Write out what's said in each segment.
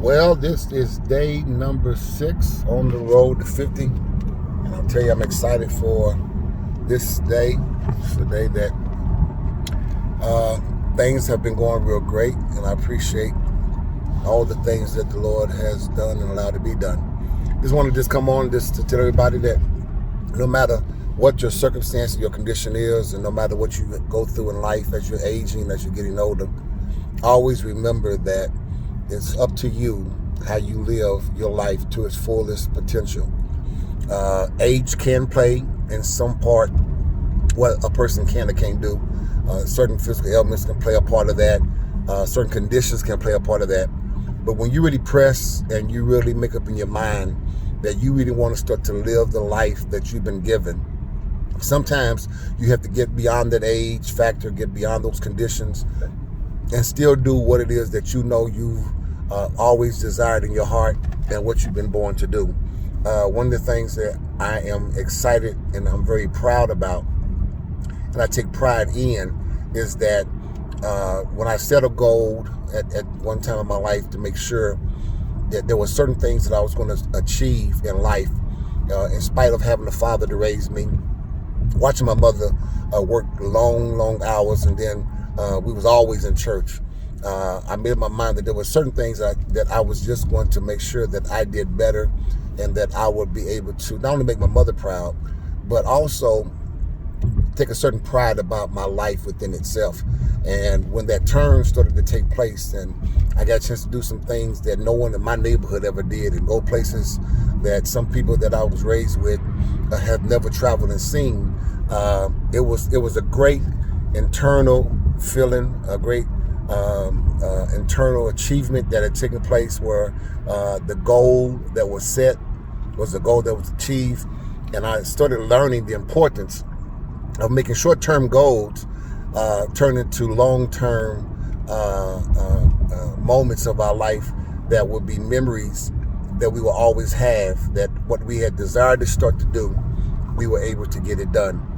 Well, this is day number 6 on the road to 50. And I'll tell you, I'm excited for this day. It's a day that things have been going real great, and I appreciate all the things that the Lord has done and allowed to be done. Just want to come on just to tell everybody that no matter what your circumstance, your condition is, and no matter what you go through in life as you're aging, as you're getting older, always remember that it's up to you how you live your life to its fullest potential. Age can play in some part what a person can or can't do. Certain physical ailments can play a part of that. Certain conditions can play a part of that. But when you really press and you really make up in your mind that you really want to start to live the life that you've been given, sometimes you have to get beyond that age factor, get beyond those conditions, and still do what it is that you know you've always desired in your heart and what you've been born to do. One of the things that I am excited and I'm very proud about, and I take pride in, is that when I set a goal at one time in my life to make sure that there were certain things that I was going to achieve in life, in spite of having a father to raise me, watching my mother work long hours, and then we was always in church. I made up my mind that there were certain things that I was just going to make sure that I did better, and that I would be able to not only make my mother proud, but also take a certain pride about my life within itself. And when that turn started to take place, and I got a chance to do some things that no one in my neighborhood ever did, and go places that some people that I was raised with have never traveled and seen, it was a great internal feeling, a great internal achievement that had taken place, where the goal that was set was the goal that was achieved. And I started learning the importance of making short-term goals turn into long-term moments of our life that would be memories that we will always have, that what we had desired to start to do, we were able to get it done.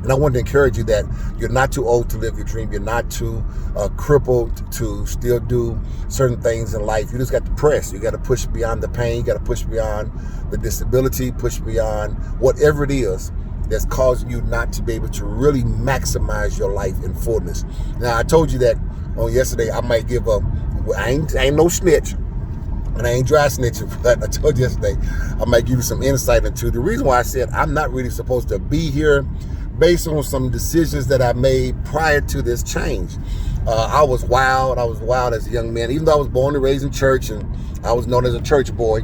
And I want to encourage you that you're not too old to live your dream. You're not too crippled to still do certain things in life. You just got to press. You got to push beyond the pain. You got to push beyond the disability, push beyond whatever it is that's causing you not to be able to really maximize your life in fullness. Now, I told you that on yesterday I might give up. I ain't no snitch, and I ain't dry snitching, but I told you yesterday I might give you some insight into the reason why I said I'm not really supposed to be here, based on some decisions that I made prior to this change. I was wild as a young man, even though I was born and raised in church, and I was known as a church boy.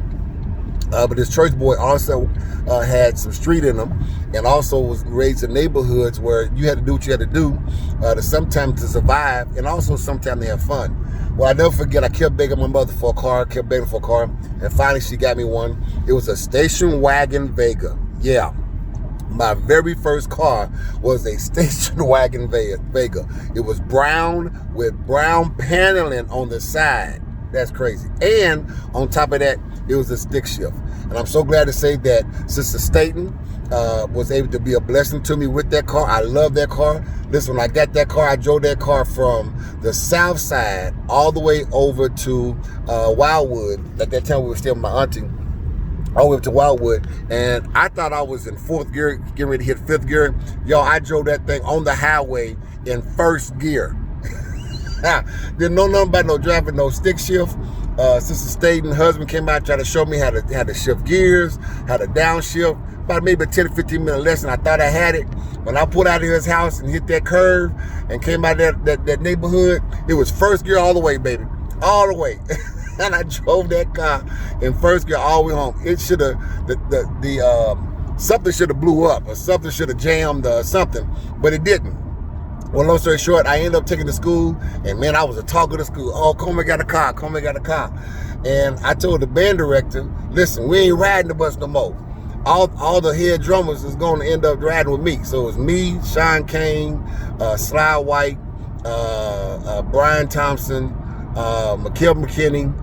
But this church boy also had some street in him, and also was raised in neighborhoods where you had to do what you had to do to sometimes to survive, and also sometimes to have fun. Well, I never forget, I kept begging my mother for a car, and finally she got me one. It was a station wagon Vega. Yeah. My very first car was a station wagon Vega. It was brown with brown paneling on the side. That's crazy. And on top of that, it was a stick shift. And I'm so glad to say that Sister Staten was able to be a blessing to me with that car. I love that car. Listen, when I got that car, I drove that car from the south side all the way over to Wildwood. At that time, we were still with my auntie. All the way up to Wildwood, and I thought I was in 4th gear, getting ready to hit 5th gear. Yo, I drove that thing on the highway in 1st gear. Didn't know nothing about no driving, no stick shift. Sister Staten, husband, came out, tried to show me how to shift gears, how to downshift. About maybe a 10 to 15 minute lesson. I thought I had it. When I pulled out of his house and hit that curve and came out of that neighborhood, it was 1st gear all the way, baby. All the way. And I drove that car in 1st gear all the way home. It should have, something should have blew up, or something should have jammed or something, but it didn't. Well, long story short, I ended up taking to school, and man, I was a talker to school. Oh, Coleman got a car. And I told the band director, listen, we ain't riding the bus no more. All the head drummers is going to end up riding with me. So it was me, Sean Kane, Sly White, Brian Thompson, McKell McKinney,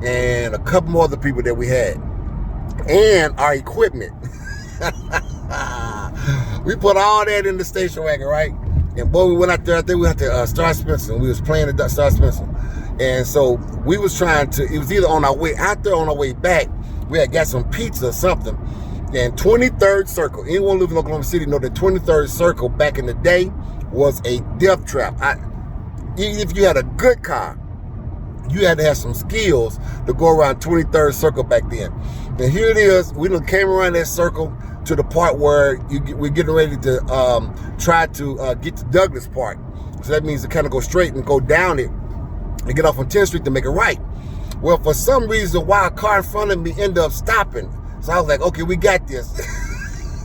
and a couple more other people that we had, and our equipment. We put all that in the station wagon, right? And boy, we went out there. I think we went to Star Spencer. We was playing at Star Spencer, And so we was trying to, it was either on our way out there or on our way back. We had got some pizza or something. And 23rd Circle, anyone living in Oklahoma City know that 23rd Circle back in the day was a death trap. If you had a good car, you had to have some skills to go around 23rd Circle back then. And here it is, we done came around that circle to the part where we're getting ready to try to get to Douglas Park. So that means to kind of go straight and go down it and get off on 10th Street to make it right. Well, for some reason, why a car in front of me ended up stopping. So I was like, okay, we got this.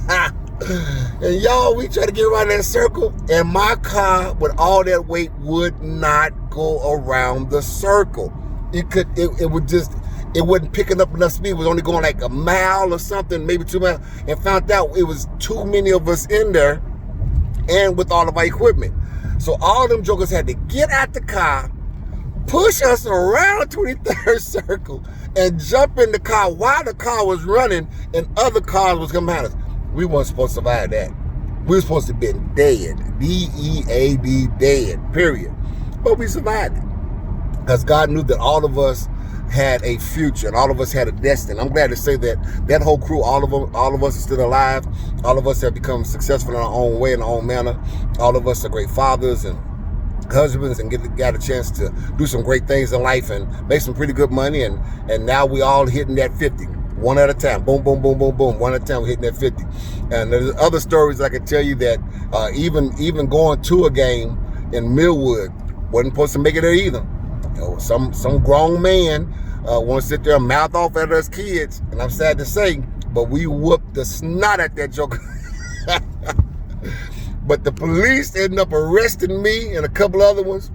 And y'all, we tried to get around that circle, and my car with all that weight would not go around the circle. It wasn't picking up enough speed. It was only going like a mile or something, maybe 2 miles, and found out it was too many of us in there and with all of our equipment. So all them jokers had to get out the car, push us around 23rd Circle, and jump in the car while the car was running and other cars was coming behind us. We weren't supposed to survive that. We were supposed to have been dead. D-E-A-D, dead, period. But we survived it. Because God knew that all of us had a future and all of us had a destiny. I'm glad to say that that whole crew, all of us are still alive. All of us have become successful in our own way, in our own manner. All of us are great fathers and husbands and got a chance to do some great things in life and make some pretty good money, and now we all hitting that 50 one at a time. Boom, boom, boom, boom, boom. One at a time, we're hitting that 50. And there's other stories I can tell you that even going to a game in Millwood wasn't supposed to make it there either. You know, some grown man want to sit there and mouth off at us kids, and I'm sad to say, but we whooped the snot at that joker. But the police ended up arresting me and a couple other ones.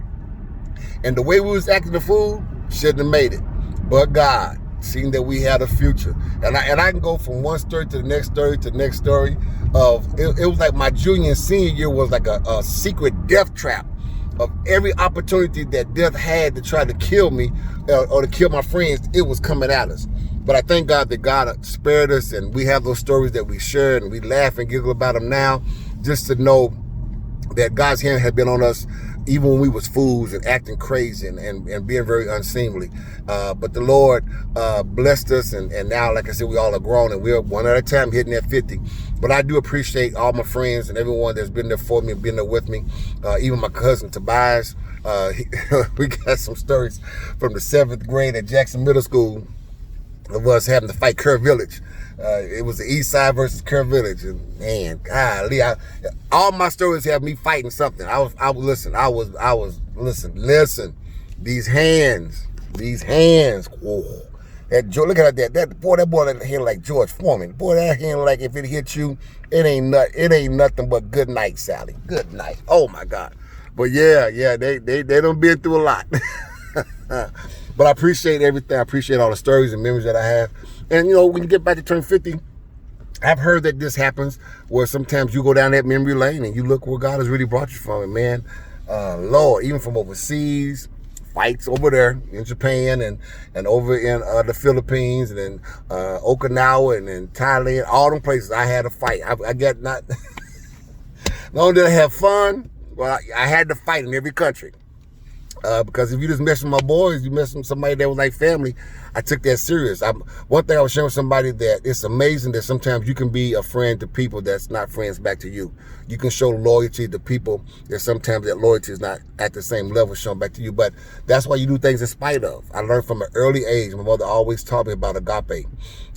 And the way we was acting the fool, shouldn't have made it. But God, seeing that we had a future. And I can go from one story to the next story to the next story. It was like my junior and senior year was like a secret death trap of every opportunity that death had to try to kill me or to kill my friends. It was coming at us. But I thank God that God spared us, and we have those stories that we shared, and we laugh and giggle about them now, just to know that God's hand had been on us even when we was fools and acting crazy and being very unseemly. But the Lord blessed us, and now, like I said, we all are grown, and we're one at a time hitting that 50. But I do appreciate all my friends and everyone that's been there for me and been there with me. Even my cousin Tobias. We got some stories from the 7th grade at Jackson Middle School of us having to fight Kerr Village. It was the East Side versus Kerr Village, and man, golly, all my stories have me fighting something. Listen. These hands. Whoa. Look at that. That boy that hand like George Foreman. Boy, that hand like if it hit you, it ain't nothing but good night, Sally. Good night. Oh my God. But yeah, they done been through a lot. But I appreciate everything. I appreciate all the stories and memories that I have. And you know, when you get back to turn 50, I've heard that this happens where sometimes you go down that memory lane and you look where God has really brought you from. And man, Lord, even from overseas, fights over there in Japan and over in the Philippines and in Okinawa and in Thailand, all them places I had to fight. I got not only did I have fun, well, I had to fight in every country. Because if you just mess with my boys, you mess with somebody that was like family, I took that serious. One thing I was sharing with somebody, that it's amazing that sometimes you can be a friend to people that's not friends back to you. You can show loyalty to people that sometimes that loyalty is not at the same level shown back to you. But that's why you do things in spite of. I learned from an early age, my mother always taught me about agape,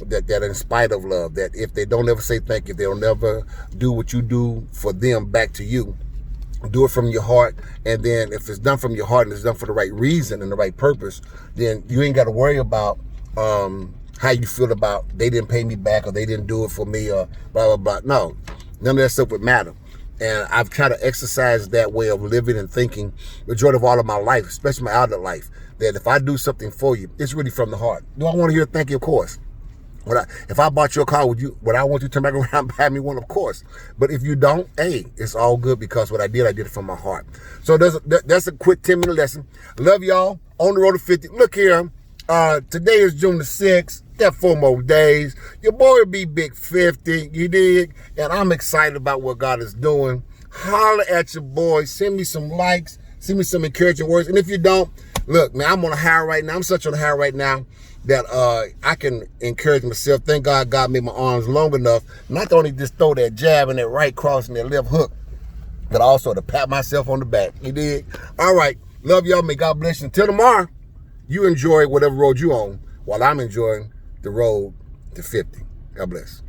that in spite of love, that if they don't ever say thank you, if they don't ever do what you do for them back to you, do it from your heart. And then if it's done from your heart and it's done for the right reason and the right purpose, then you ain't got to worry about how you feel about they didn't pay me back or they didn't do it for me or blah, blah, blah. No, none of that stuff would matter. And I've tried to exercise that way of living and thinking majority of all of my life, especially my adult life, that if I do something for you, it's really from the heart. Do I want to hear thank you? Of course. If I bought you a car, would I want you to turn back around and buy me one? Of course. But if you don't, hey, it's all good, because what I did it from my heart. So that's a quick 10-minute lesson. Love y'all. On the road to 50. Look here. Today is June the 6th. Got 4 more days. Your boy will be big 50. You dig? And I'm excited about what God is doing. Holler at your boy. Send me some likes. Send me some encouraging words. And if you don't, Look, man, I'm on a high right now. I'm such on a high right now that I can encourage myself. Thank God God made my arms long enough not to only just throw that jab and that right cross and that left hook, but also to pat myself on the back. You did? All right. Love y'all. May God bless you. Until tomorrow, you enjoy whatever road you on while I'm enjoying the road to 50. God bless.